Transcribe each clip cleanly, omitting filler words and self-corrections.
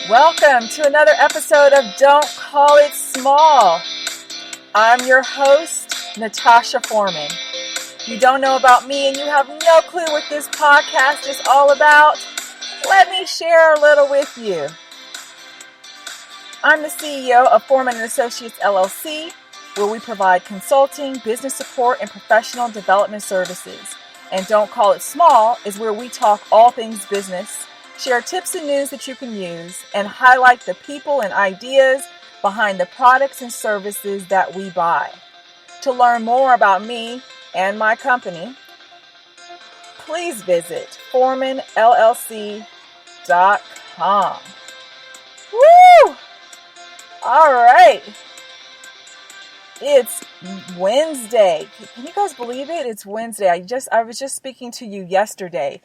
Welcome to another episode of Don't Call It Small. I'm your host, Natasha Foreman. You don't know about me and you have no clue what this podcast is all about? Let me share a little with you. I'm the CEO of Foreman Associates, LLC, where we provide consulting, business support, and professional development services. And Don't Call It Small is where we talk all things business, share tips and news that you can use, and highlight the people and ideas behind the products and services that we buy. To learn more about me and my company, please visit foremanllc.com. Woo! All right. It's Wednesday. Can you guys believe it? It's Wednesday. I was just speaking to you yesterday.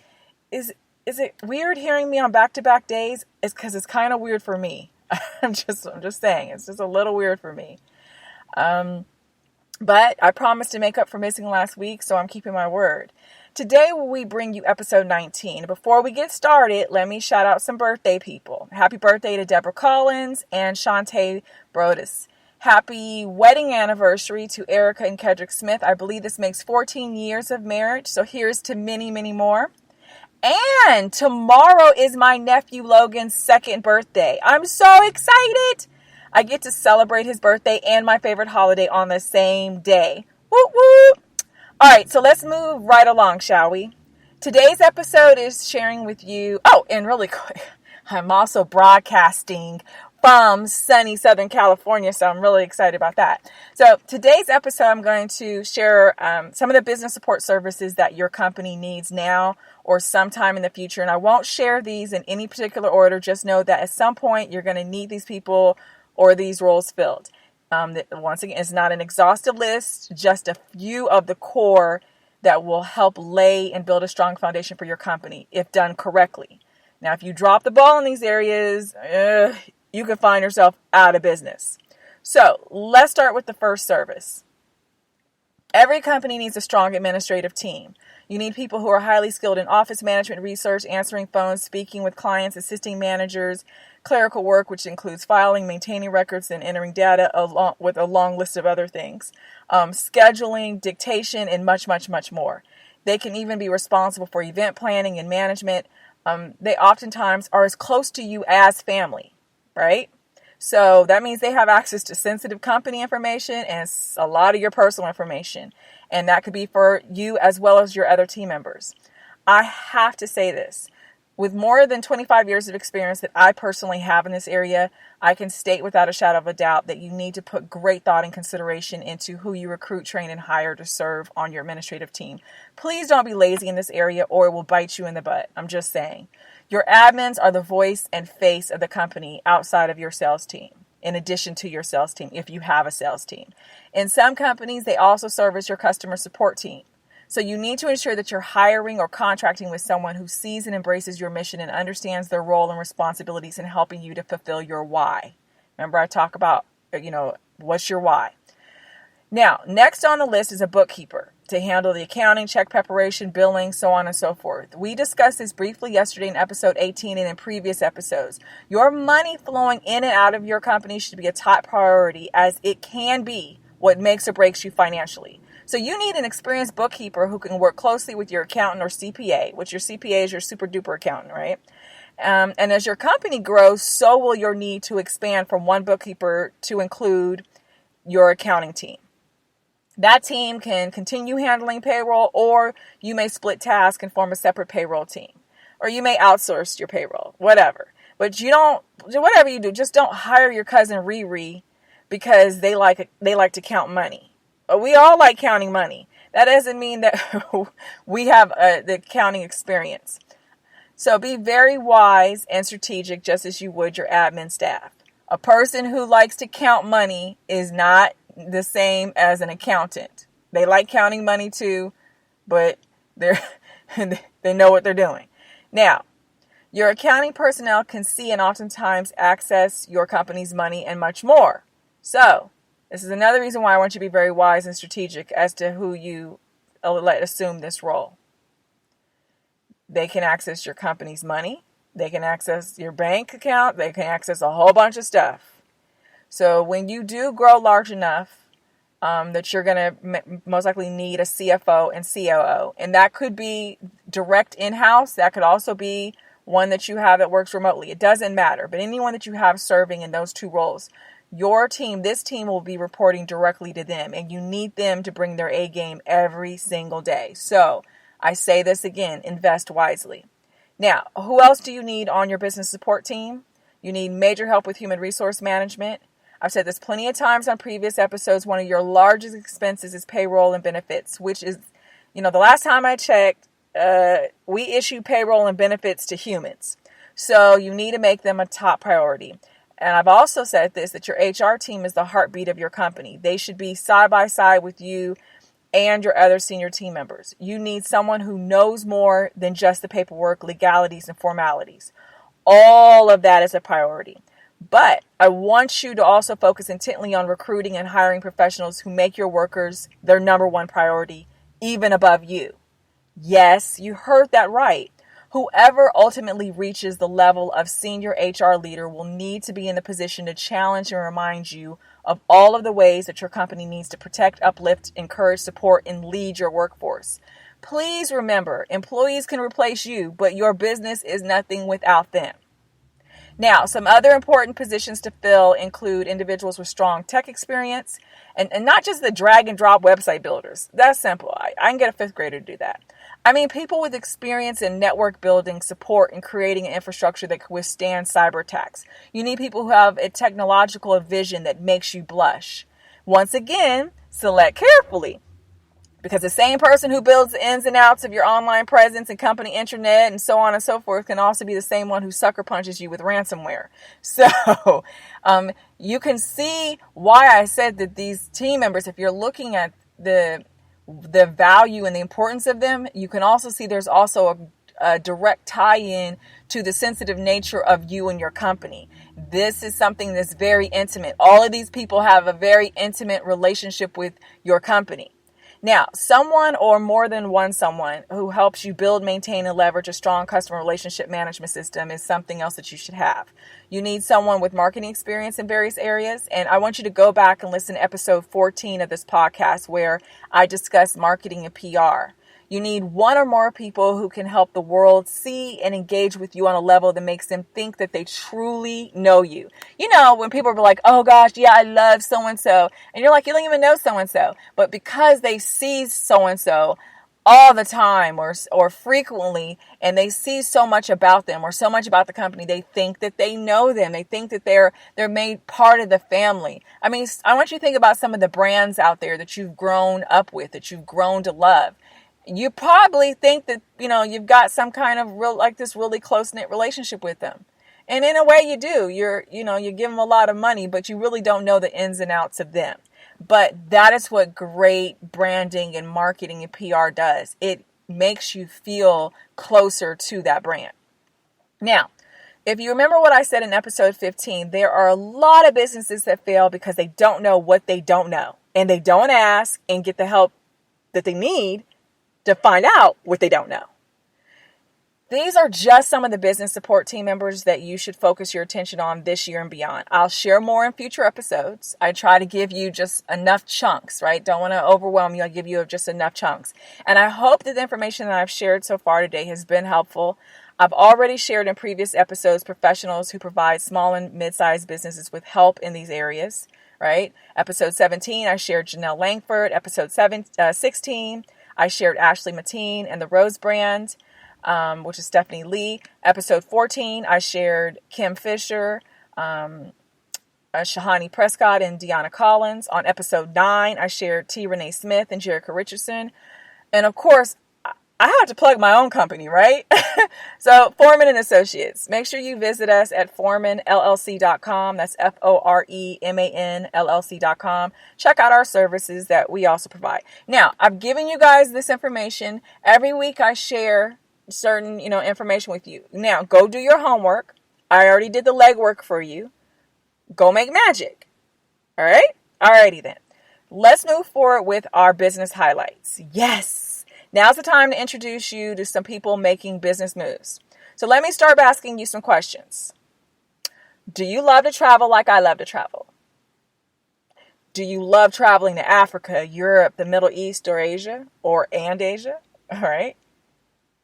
Is it weird hearing me on back-to-back days? It's because it's kind of weird for me. I'm just saying. It's just a little weird for me. But I promised to make up for missing last week, so I'm keeping my word. Today we bring you episode 19. Before we get started, let me shout out some birthday people. Happy birthday to Deborah Collins and Shantae Brodus. Happy wedding anniversary to Jerica and Kedrick Smith. I believe this makes 14 years of marriage, so here's to many, many more. And tomorrow is my nephew Logan's second birthday. I'm so excited. I get to celebrate his birthday and my favorite holiday on the same day. Woo woo. All right, so let's move right along, shall we? Today's episode is sharing with you. Oh, and really quick, I'm also broadcasting from sunny Southern California, so I'm really excited about that. So today's episode, I'm going to share some of the business support services that your company needs now or sometime in the future. And I won't share these in any particular order. Just know that at some point you're going to need these people or these roles filled. Once again, it's not an exhaustive list, just a few of the core that will help lay and build a strong foundation for your company if done correctly. Now, if you drop the ball in these areas, you can find yourself out of business. So let's start with the first service. Every company needs a strong administrative team. You need people who are highly skilled in office management, research, answering phones, speaking with clients, assisting managers, clerical work, which includes filing, maintaining records, and entering data along with a long list of other things, scheduling, dictation, and much, much, much more. They can even be responsible for event planning and management. They oftentimes are as close to you as family. Right? So that means they have access to sensitive company information and a lot of your personal information. And that could be for you as well as your other team members. I have to say this. With more than 25 years of experience that I personally have in this area, I can state without a shadow of a doubt that you need to put great thought and consideration into who you recruit, train, and hire to serve on your administrative team. Please don't be lazy in this area or it will bite you in the butt. I'm just saying. Your admins are the voice and face of the company outside of your sales team, in addition to your sales team, if you have a sales team. In some companies, they also serve as your customer support team. So you need to ensure that you're hiring or contracting with someone who sees and embraces your mission and understands their role and responsibilities in helping you to fulfill your why. Remember, I talk about, what's your why? Now, next on the list is a bookkeeper to handle the accounting, check preparation, billing, so on and so forth. We discussed this briefly yesterday in episode 18 and in previous episodes. Your money flowing in and out of your company should be a top priority, as it can be what makes or breaks you financially. So you need an experienced bookkeeper who can work closely with your accountant or CPA, which your CPA is your super duper accountant, right? And as your company grows, so will your need to expand from one bookkeeper to include your accounting team. That team can continue handling payroll, or you may split tasks and form a separate payroll team. Or you may outsource your payroll, whatever. But whatever you do, just don't hire your cousin Riri because they like to count money. We all like counting money. That doesn't mean that we have the accounting experience. So be very wise and strategic, just as you would your admin staff. A person who likes to count money is not the same as an accountant. They like counting money too, but they know what they're doing. Now, your accounting personnel can see and oftentimes access your company's money and much more. So, this is another reason why I want you to be very wise and strategic as to who you let assume this role. They can access your company's money. They can access your bank account. They can access a whole bunch of stuff. So when you do grow large enough, that you're going to most likely need a CFO and COO. And that could be direct in-house. That could also be one that you have that works remotely. It doesn't matter. But anyone that you have serving in those two roles, your team, this team will be reporting directly to them. And you need them to bring their A game every single day. So I say this again, invest wisely. Now, who else do you need on your business support team? You need major help with human resource management. I've said this plenty of times on previous episodes. One of your largest expenses is payroll and benefits, which is, the last time I checked, we issue payroll and benefits to humans. So you need to make them a top priority. And I've also said this, that your HR team is the heartbeat of your company. They should be side by side with you and your other senior team members. You need someone who knows more than just the paperwork, legalities, and formalities. All of that is a priority. But I want you to also focus intently on recruiting and hiring professionals who make your workers their number one priority, even above you. Yes, you heard that right. Whoever ultimately reaches the level of senior HR leader will need to be in the position to challenge and remind you of all of the ways that your company needs to protect, uplift, encourage, support, and lead your workforce. Please remember, employees can replace you, but your business is nothing without them. Now, some other important positions to fill include individuals with strong tech experience and not just the drag and drop website builders. That's simple. I can get a fifth grader to do that. I mean, people with experience in network building, support, and creating an infrastructure that can withstand cyber attacks. You need people who have a technological vision that makes you blush. Once again, select carefully. Because the same person who builds the ins and outs of your online presence and company intranet and so on and so forth can also be the same one who sucker punches you with ransomware. So you can see why I said that these team members, if you're looking at the value and the importance of them, you can also see there's also a direct tie-in to the sensitive nature of you and your company. This is something that's very intimate. All of these people have a very intimate relationship with your company. Now, someone or more than one someone who helps you build, maintain, and leverage a strong customer relationship management system is something else that you should have. You need someone with marketing experience in various areas. And I want you to go back and listen to episode 14 of this podcast where I discuss marketing and PR. You need one or more people who can help the world see and engage with you on a level that makes them think that they truly know you. You know, when people are like, oh gosh, yeah, I love so-and-so. And you're like, you don't even know so-and-so. But because they see so-and-so all the time or frequently, and they see so much about them or so much about the company, they think that they know them. They think that they're made part of the family. I mean, I want you to think about some of the brands out there that you've grown up with, that you've grown to love. You probably think that, you've got some kind of this really close-knit relationship with them. And in a way you do. You give them a lot of money, but you really don't know the ins and outs of them. But that is what great branding and marketing and PR does. It makes you feel closer to that brand. Now, if you remember what I said in episode 15, there are a lot of businesses that fail because they don't know what they don't know. And they don't ask and get the help that they need to find out what they don't know. These are just some of the business support team members that you should focus your attention on this year and beyond. I'll share more in future episodes. I try to give you just enough chunks, right? Don't want to overwhelm you. I give you just enough chunks. And I hope that the information that I've shared so far today has been helpful. I've already shared in previous episodes professionals who provide small and mid-sized businesses with help in these areas, right? Episode 17, I shared Janelle Langford. Episode 16, I shared Ashley Mateen and the Rose brand, which is Stephanie Lee. Episode 14, I shared Kim Fisher, Shehawnee Prescod and Dionna Collins. On episode 9, I shared T. Renee Smith and Jerica Richardson. And of course, I have to plug my own company, right? So Foreman Associates. Make sure you visit us at foremanllc.com. That's FOREMANLLC.com. Check out our services that we also provide. Now, I've given you guys this information. Every week I share certain, information with you. Now, go do your homework. I already did the legwork for you. Go make magic. All right? Alrighty then. Let's move forward with our business highlights. Yes. Now's the time to introduce you to some people making business moves. So let me start by asking you some questions. Do you love to travel like I love to travel? Do you love traveling to Africa, Europe, the Middle East, or Asia? And Asia? All right.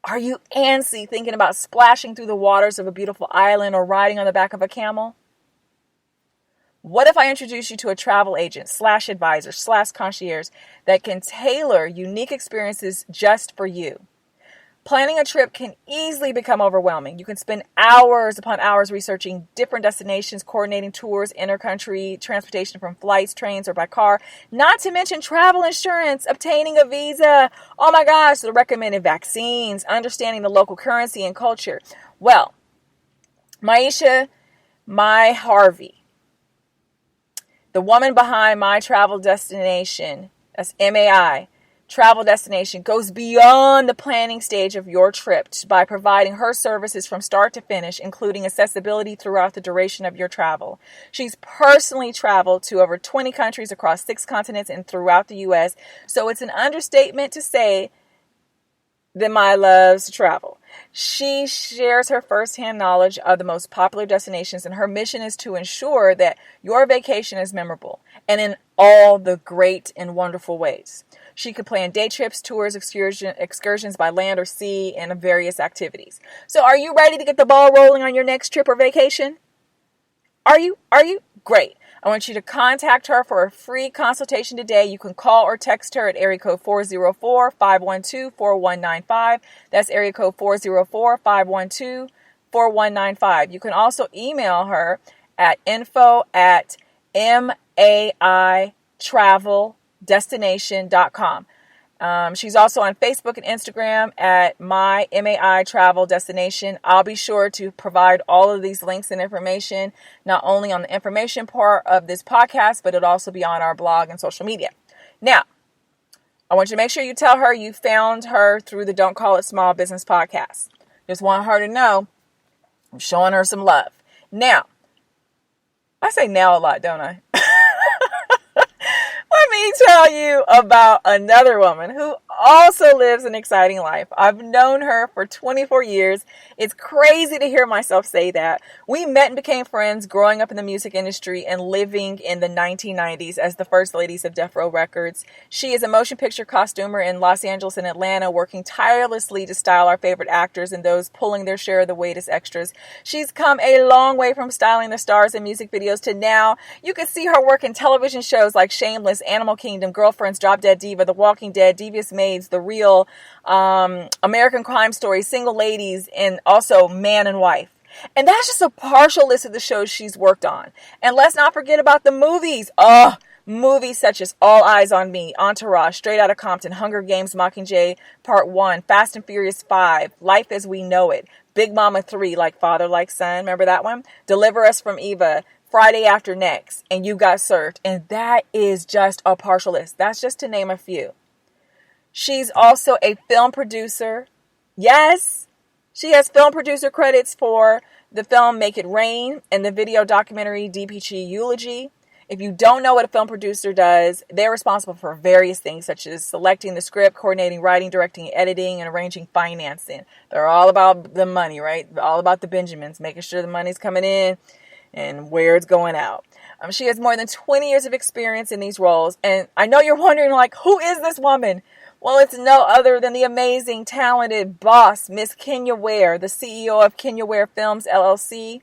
Are you antsy thinking about splashing through the waters of a beautiful island or riding on the back of a camel? What if I introduce you to a travel agent / advisor / concierge that can tailor unique experiences just for you? Planning a trip can easily become overwhelming. You can spend hours upon hours researching different destinations, coordinating tours, intercountry transportation from flights, trains, or by car, not to mention travel insurance, obtaining a visa. Oh my gosh, the recommended vaccines, understanding the local currency and culture. Well, Maisha, my Harvey, the woman behind my travel destination, that's MAI, travel destination, goes beyond the planning stage of your trip by providing her services from start to finish, including accessibility throughout the duration of your travel. She's personally traveled to over 20 countries across 6 continents and throughout the U.S., so it's an understatement to say that Mai loves to travel. She shares her firsthand knowledge of the most popular destinations, and her mission is to ensure that your vacation is memorable and in all the great and wonderful ways. She could plan day trips, tours, excursions by land or sea, and various activities. So are you ready to get the ball rolling on your next trip or vacation? Are you? Great. I want you to contact her for a free consultation today. You can call or text her at area code 404-512-4195. That's area code 404-512-4195. You can also email her at info@maitraveldestination.com. She's also on Facebook and Instagram at my MAI Travel Destination. I'll be sure to provide all of these links and information, not only on the information part of this podcast, but it'll also be on our blog and social media. Now, I want you to make sure you tell her you found her through the Don't Call It Small Business podcast. Just want her to know I'm showing her some love. Now, I say now a lot, don't I? Let me tell you about another woman who also lives an exciting life. I've known her for 24 years. It's crazy to hear myself say that. We met and became friends growing up in the music industry and living in the 1990s as the first ladies of Death Row Records. She is a motion picture costumer in Los Angeles and Atlanta, working tirelessly to style our favorite actors and those pulling their share of the weight as extras. She's come a long way from styling the stars in music videos to now you can see her work in television shows like Shameless, Animal Kingdom, Girlfriends, Drop Dead Diva, The Walking Dead, Devious Maids, The Real, American Crime Story, Single Ladies, and also Man and Wife. And that's just a partial list of the shows she's worked on. And let's not forget about the movies. Movies such as All Eyes on Me, Entourage, Straight Outta Compton, Hunger Games, Mockingjay Part 1, Fast and Furious 5, Life as We Know It, Big Mama 3, Like Father, Like Son. Remember that one? Deliver Us from Eva, Friday After Next, and You Got Served. And that is just a partial list. That's just to name a few. She's also a film producer. Yes, she has film producer credits for the film Make It Rain and the video documentary DPG Eulogy. If you don't know what a film producer does, they're responsible for various things such as selecting the script, coordinating, writing, directing, editing, and arranging financing. They're all about the money, right? All about the Benjamins, making sure the money's coming in and where it's going out. She has more than 20 years of experience in these roles. And I know you're wondering, like, who is this woman? Well, it's no other than the amazing, talented boss, Miss Kenya Ware, the CEO of Kenya Ware Films, LLC.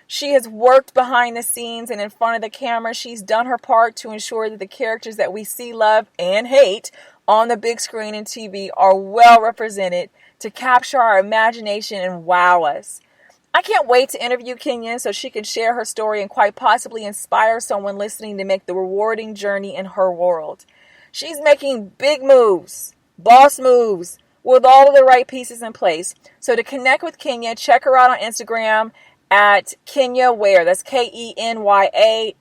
She has worked behind the scenes and in front of the camera. She's done her part to ensure that the characters that we see, love, and hate on the big screen and TV are well represented to capture our imagination and wow us. I can't wait to interview Kenya so she can share her story and quite possibly inspire someone listening to make the rewarding journey in her world. She's making big moves, boss moves, with all of the right pieces in place. So to connect with Kenya, check her out on Instagram at Kenya Ware. That's KenyaWare,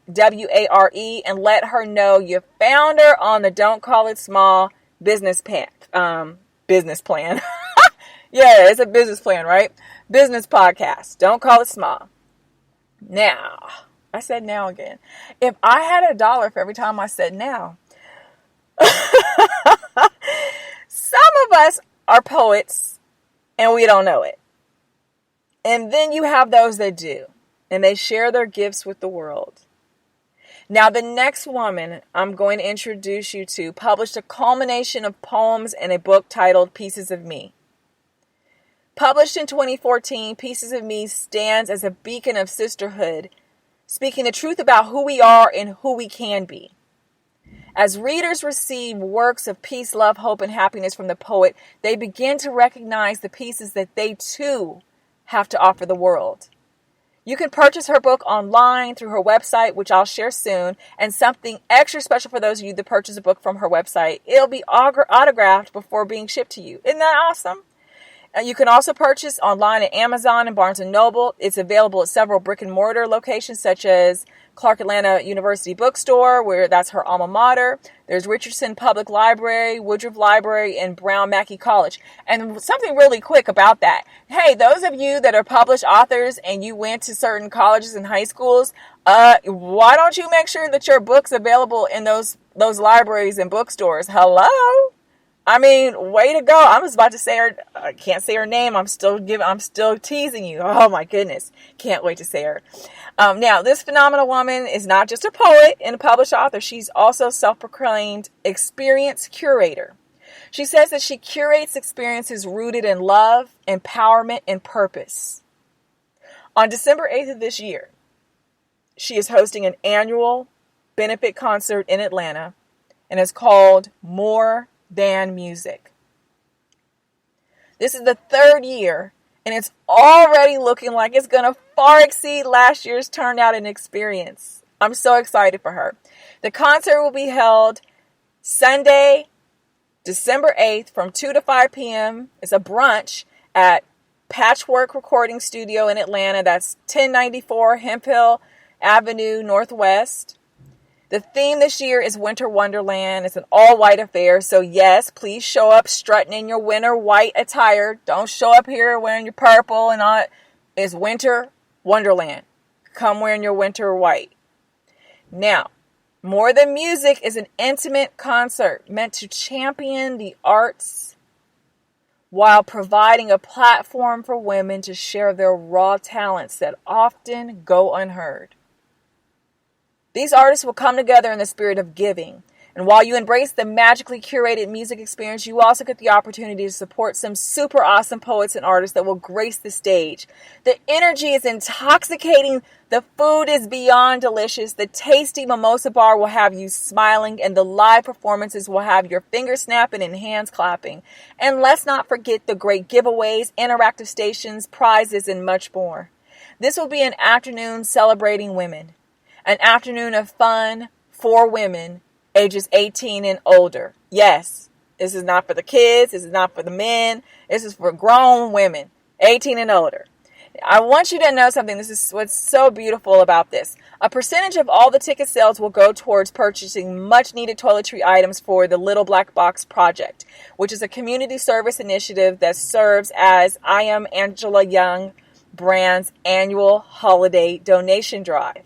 and let her know you found her on the Don't Call It Small business plan. Yeah, it's a business plan, right? Business podcast. Don't call it small. Now, I said now again. If I had $1 for every time I said now, some of us are poets and we don't know it. And then you have those that do, and they share their gifts with the world. Now, the next woman I'm going to introduce you to published a culmination of poems in a book titled Pieces of Me. Published in 2014, Pieces of Me stands as a beacon of sisterhood, speaking the truth about who we are and who we can be. As readers receive works of peace, love, hope, and happiness from the poet, they begin to recognize the pieces that they too have to offer the world. You can purchase her book online through her website, which I'll share soon, and something extra special for those of you that purchase a book from her website. It'll be autographed before being shipped to you. Isn't that awesome? You can also purchase online at Amazon and Barnes & Noble. It's available at several brick and mortar locations such as Clark Atlanta University Bookstore, where that's her alma mater. There's Richardson Public Library, Woodruff Library, and Brown Mackie College. And something really quick about that. Hey, those of you that are published authors and you went to certain colleges and high schools, why don't you make sure that your book's available in those libraries and bookstores? Hello? I mean, way to go. I was about to say her, I can't say her name. I'm still teasing you. Oh my goodness. Can't wait to say her. Now, this phenomenal woman is not just a poet and a published author. She's also self-proclaimed experience curator. She says that she curates experiences rooted in love, empowerment, and purpose. On December 8th of this year, she is hosting an annual benefit concert in Atlanta, and it's called More Than Music. This is the third year, and it's already looking like it's going to far exceed last year's turnout and experience. I'm so excited for her. The concert will be held Sunday, December 8th from 2 to 5 p.m. It's a brunch at Patchwork Recording Studio in Atlanta. That's 1094 Hemphill Avenue Northwest. The theme this year is Winter Wonderland. It's an all-white affair. So yes, please show up strutting in your winter white attire. Don't show up here wearing your purple and all. It's Winter Wonderland. Come wearing your winter white. Now, More Than Music is an intimate concert meant to champion the arts while providing a platform for women to share their raw talents that often go unheard. These artists will come together in the spirit of giving. And while you embrace the magically curated music experience, you also get the opportunity to support some super awesome poets and artists that will grace the stage. The energy is intoxicating. The food is beyond delicious. The tasty mimosa bar will have you smiling, and the live performances will have your fingers snapping and hands clapping. And let's not forget the great giveaways, interactive stations, prizes, and much more. This will be an afternoon celebrating women. An afternoon of fun for women ages 18 and older. Yes, this is not for the kids. This is not for the men. This is for grown women, 18 and older. I want you to know something. This is what's so beautiful about this. A percentage of all the ticket sales will go towards purchasing much needed toiletry items for the Little Black Box Project, which is a community service initiative that serves as I Am Angela Young brand's annual holiday donation drive.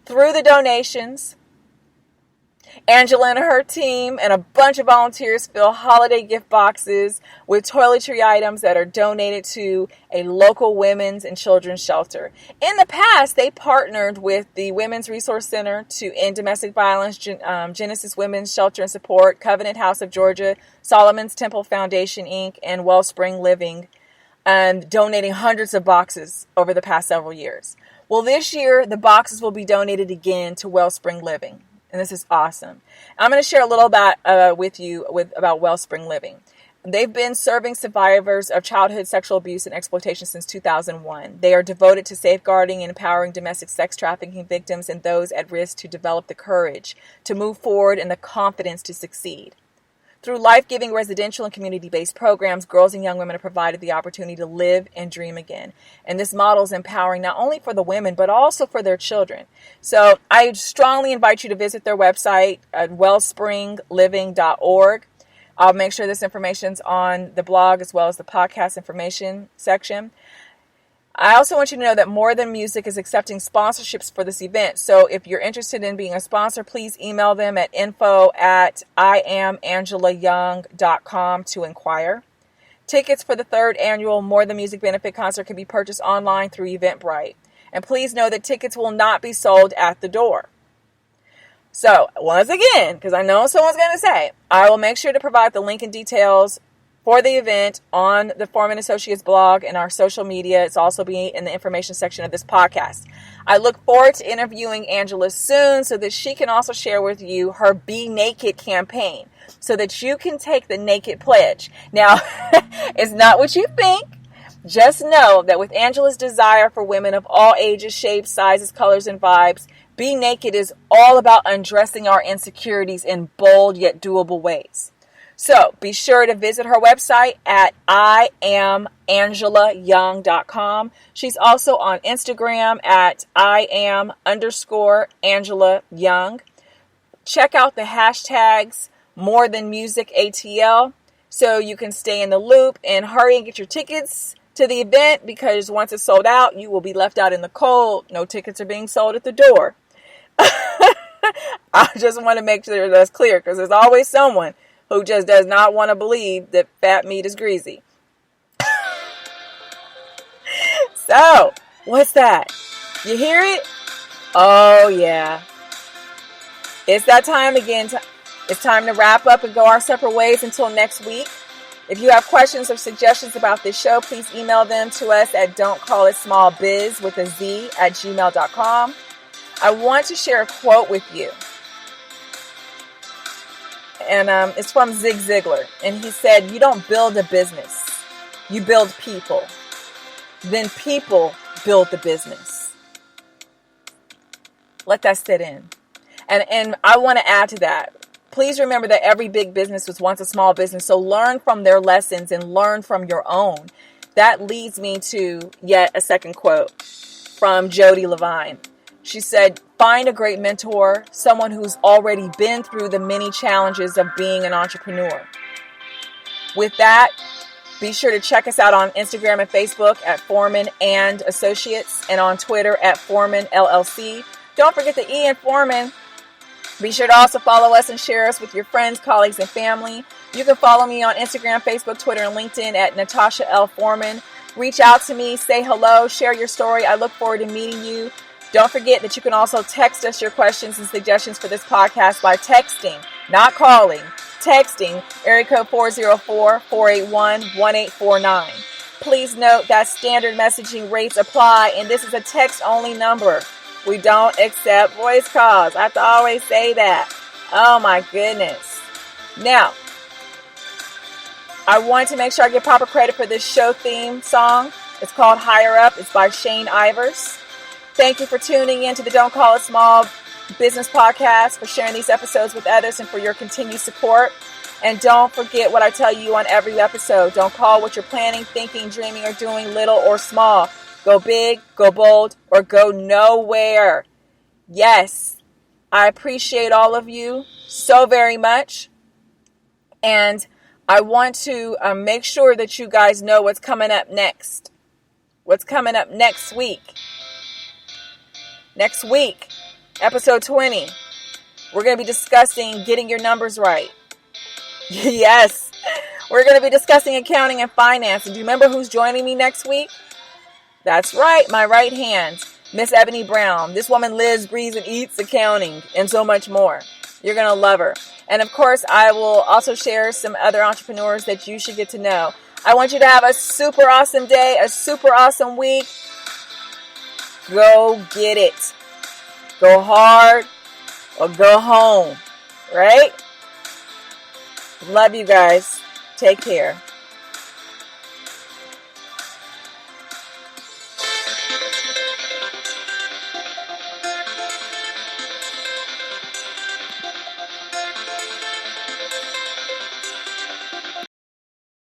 Through the donations, Angela and her team and a bunch of volunteers fill holiday gift boxes with toiletry items that are donated to a local women's and children's shelter. In the past, they partnered with the Women's Resource Center to End Domestic Violence, Genesis Women's Shelter and Support, Covenant House of Georgia, Solomon's Temple Foundation, Inc., and Wellspring Living, donating hundreds of boxes over the past several years. Well, this year, the boxes will be donated again to Wellspring Living. And this is awesome. I'm going to share a little with you about Wellspring Living. They've been serving survivors of childhood sexual abuse and exploitation since 2001. They are devoted to safeguarding and empowering domestic sex trafficking victims and those at risk to develop the courage to move forward and the confidence to succeed. Through life-giving residential and community-based programs, girls and young women are provided the opportunity to live and dream again. And this model is empowering not only for the women, but also for their children. So I strongly invite you to visit their website at wellspringliving.org. I'll make sure this information's on the blog as well as the podcast information section. I also want you to know that More Than Music is accepting sponsorships for this event. So if you're interested in being a sponsor, please email them at info@IamAngelaYoung.com to inquire. Tickets for the 3rd annual More Than Music benefit concert can be purchased online through Eventbrite. And please know that tickets will not be sold at the door. So, once again, because I know someone's going to say, I will make sure to provide the link and details for the event on the Foreman Associates blog and our social media. It's also be in the information section of this podcast. I look forward to interviewing Angela soon so that she can also share with you her Be Naked campaign so that you can take the Naked Pledge. Now, it's not what you think. Just know that with Angela's desire for women of all ages, shapes, sizes, colors, and vibes, Be Naked is all about undressing our insecurities in bold yet doable ways. So be sure to visit her website at IamAngelaYoung.com. She's also on Instagram at Iam_Angela Young. Check out the hashtags More Than Music ATL so you can stay in the loop and hurry and get your tickets to the event, because once it's sold out, you will be left out in the cold. No tickets are being sold at the door. I just want to make sure that's clear, because there's always someone who just does not want to believe that fat meat is greasy. So, what's that? You hear it? Oh, yeah. It's that time again. It's time to wrap up and go our separate ways until next week. If you have questions or suggestions about this show, please email them to us at don'tcallitsmallbiz@gmail.com. I want to share a quote with you. And it's from Zig Ziglar. And he said, you don't build a business. You build people. Then people build the business. Let that sit in. And I want to add to that. Please remember that every big business was once a small business. So learn from their lessons and learn from your own. That leads me to yet a second quote from Jody Levine. She said, find a great mentor, someone who's already been through the many challenges of being an entrepreneur. With that, be sure to check us out on Instagram and Facebook at Foreman and Associates, and on Twitter at Foreman LLC. Don't forget the E in Foreman. Be sure to also follow us and share us with your friends, colleagues, and family. You can follow me on Instagram, Facebook, Twitter, and LinkedIn at Natasha L. Foreman. Reach out to me, say hello, share your story. I look forward to meeting you. Don't forget that you can also text us your questions and suggestions for this podcast by texting, not calling, texting area code 404-481-1849. Please note that standard messaging rates apply, and this is a text-only number. We don't accept voice calls. I have to always say that. Oh my goodness. Now, I want to make sure I give proper credit for this show theme song. It's called Higher Up. It's by Shane Ivers. Thank you for tuning in to the Don't Call It Small Business Podcast, for sharing these episodes with others, and for your continued support. And don't forget what I tell you on every episode. Don't call what you're planning, thinking, dreaming, or doing little or small. Go big, go bold, or go nowhere. Yes, I appreciate all of you so very much. And I want to make sure that you guys know what's coming up next. What's coming up next week. Next week, episode 20. We're going to be discussing getting your numbers right. Yes, we're going to be discussing accounting and finance. And do you remember who's joining me next week? That's right, my right hand, Miss Ebony Brown. This woman lives, breathes, and eats accounting and so much more. You're going to love her. And of course, I will also share some other entrepreneurs that you should get to know. I want you to have a super awesome day, a super awesome week. Go get it. Go hard or go home, right? Love you guys. Take care.